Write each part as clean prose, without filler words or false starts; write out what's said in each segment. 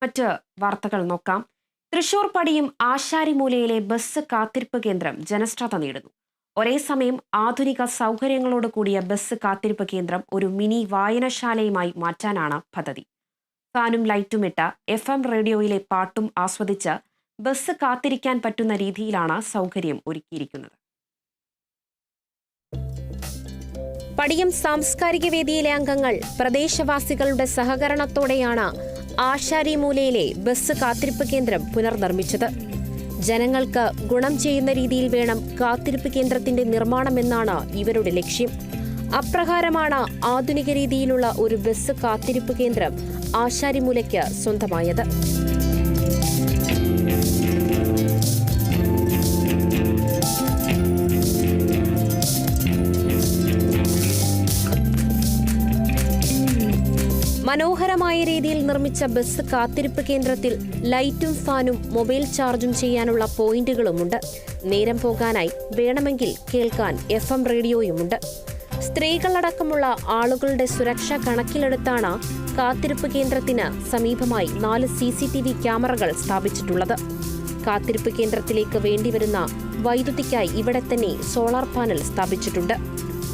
മറ്റ് വാർത്തകൾ നോക്കാം. തൃശൂർ പടിയും ആശാരിമൂലയിലെ ബസ് കാത്തിരിപ്പ് കേന്ദ്രം ജനശ്രദ്ധ നേടുന്നു. ഒരേ സമയം ആധുനിക സൗകര്യങ്ങളോട് കൂടിയ ബസ് കാത്തിരിപ്പ് കേന്ദ്രം ഒരു മിനി വായനശാലയുമായി മാറ്റാനാണ് പദ്ധതി. ഫാനും ലൈറ്റുമിട്ട FM റേഡിയോയിലെ പാട്ടും ആസ്വദിച്ച് ബസ് കാത്തിരിക്കാൻ പറ്റുന്ന രീതിയിലാണ് സൗകര്യം ഒരുക്കിയിരിക്കുന്നത്. പടിയം സാംസ്കാരിക വേദിയിലെ അംഗങ്ങൾ പ്രദേശവാസികളുടെ സഹകരണത്തോടെയാണ് ആശാരിമൂലയിലെ ബസ് കാത്തിരിപ്പ് കേന്ദ്രം പുനർനിർമ്മിച്ചത്. ജനങ്ങൾക്ക് ഗുണം ചെയ്യുന്ന രീതിയിൽ വേണം കാത്തിരിപ്പ് കേന്ദ്രത്തിന്റെ നിർമ്മാണമെന്നാണ് ഇവരുടെ ലക്ഷ്യം. അപ്രകാരമാണ് ആധുനിക രീതിയിലുള്ള ഒരു ബസ് കാത്തിരിപ്പ് കേന്ദ്രം ആശാരിമൂലയ്ക്ക് സ്വന്തമായത്. മനോഹരമായ രീതിയിൽ നിർമ്മിച്ച ബസ് കാത്തിരിപ്പ് കേന്ദ്രത്തിൽ ലൈറ്റും ഫാനും മൊബൈൽ ചാർജും ചെയ്യാനുള്ള പോയിന്റുകളുമുണ്ട്. നേരം പോകാനായി വേണമെങ്കിൽ കേൾക്കാൻ FM റേഡിയോയുമുണ്ട്. സ്ത്രീകളടക്കമുള്ള ആളുകളുടെ സുരക്ഷ കണക്കിലെടുത്താണ് കാത്തിരിപ്പ് കേന്ദ്രത്തിന് സമീപമായി 4 CCTV ക്യാമറകൾ സ്ഥാപിച്ചിട്ടുള്ളത്. കാത്തിരിപ്പ് കേന്ദ്രത്തിലേക്ക് വേണ്ടിവരുന്ന വൈദ്യുതിക്കായി ഇവിടെ തന്നെ സോളാർ പാനൽ സ്ഥാപിച്ചിട്ടുണ്ട്.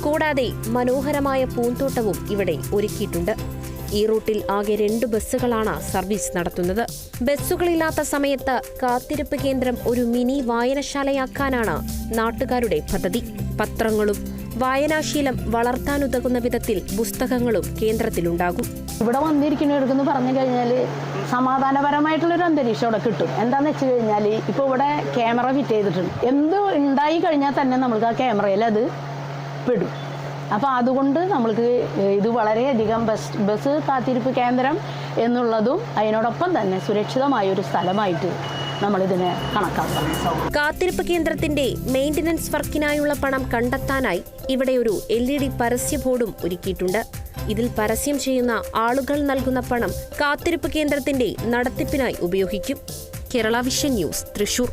കൂടാതെ മനോഹരമായ പൂന്തോട്ടവും ഇവിടെ ഒരുക്കിയിട്ടുണ്ട്. ഈ റൂട്ടിൽ ആകെ 2 ബസ്സുകളാണ് സർവീസ് നടത്തുന്നത്. ബസ്സുകളില്ലാത്ത സമയത്ത് കാത്തിരിപ്പ് കേന്ദ്രം ഒരു മിനി വായനശാലയാക്കാനാണ് നാട്ടുകാരുടെ പദ്ധതി. പത്രങ്ങളും വായനാശീലം വളർത്താനുതകുന്ന വിധത്തിൽ പുസ്തകങ്ങളും കേന്ദ്രത്തിലുണ്ടാകും. ഇവിടെ വന്നിരിക്കുന്നവർക്കെന്ന് പറഞ്ഞു കഴിഞ്ഞാൽ സമാധാനപരമായിട്ടുള്ളൊരു അന്തരീക്ഷം ഇവിടെ കിട്ടും. എന്താണെന്ന് വെച്ച് കഴിഞ്ഞാൽ ഇപ്പോൾ ഇവിടെ ക്യാമറ ഫിറ്റ് ചെയ്തിട്ടുണ്ട്. എന്ത് ഉണ്ടായി കഴിഞ്ഞാൽ തന്നെ നമ്മൾക്ക് ആ ക്യാമറയിൽ അത് പെടും. അപ്പോൾ അതുകൊണ്ട് നമ്മൾക്ക് ഇത് വളരെയധികം ബസ് കാത്തിരിപ്പ് കേന്ദ്രം എന്നുള്ളതും അതിനോടൊപ്പം തന്നെ സുരക്ഷിതമായ ഒരു സ്ഥലമായിട്ട് നമ്മളിതിനെ കണക്കാക്കാം. കാത്തിരിപ്പ് കേന്ദ്രത്തിന്റെ മെയിൻ്റനൻസ് വർക്കിനായുള്ള പണം കണ്ടെത്താനായി ഇവിടെ ഒരു LED പരസ്യ ബോർഡും ഒരുക്കിയിട്ടുണ്ട്. ഇതിൽ പരസ്യം ചെയ്യുന്ന ആളുകൾ നൽകുന്ന പണം കാത്തിരിപ്പ് കേന്ദ്രത്തിന്റെ നടത്തിപ്പിനായി ഉപയോഗിക്കും. Kerala vision news, Thrissur.